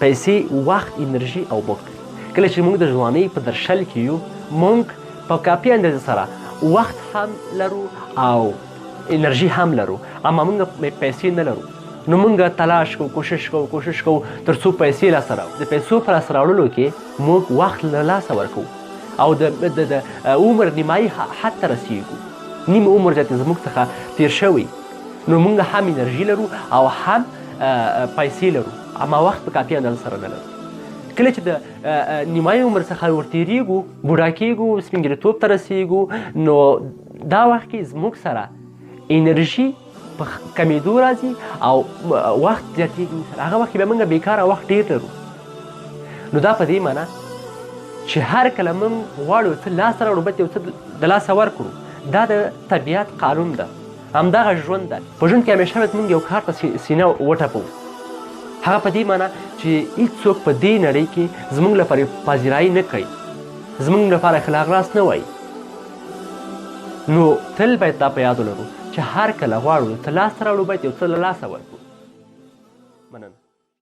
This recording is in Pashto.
پیسې، وخت، انرژي او موږ. کله چې موږ د ځوانۍ په درشل کې یو، موږ په کافي اندازې سره وخت هم لرو او انرژي هم لرو، اما موږ پیسې نه لرو. نو موږ تلاش کوو، کوشش کوو تر څو پیسې لاسته راوړو. د پیسو په لاسته راوړلو کې موږ وخت له لاسه ورکوو او د عمر نیمایي حد ته رسیږو. نیم عمر چې زموږ څخه تیر شوی، نو موږ هم انرژي لرو او هم پیسې لرو، اما وخت په کافي اندازه سره نه لرو. کله چې د نیمایي عمر څخه ورتېرېږو، بوډا کېږو، سپین ږیرتوب ته رسیږو، نو دا وخت کې زموږ سره انرژي په کمېدو راځي او وخت زیاتېږي سره. هغه وخت کې بیا موږ بېکاره وخت ډېر لرو. نو دا په دې معنا چې هر کله موږ غواړو څه لاسته راوړو، بل یو څه د لاسه ورکړو. دا د طبیعت قانون ده، همدغه ژوند ده. په ژوند کې همیشه باید موږ یو کار ته سینه وټپو. هغه په دې معنا چې هېڅوک په دې نړۍ کې زموږ لپاره پذیرایي نه کوي، زموږ لپاره اخلاق راست نه وایي. نو تل باید دا په یاد ولرو چې هر کله غواړو څه لاسته راوړو، باید یو څه له لاسه ورکړو. مننه.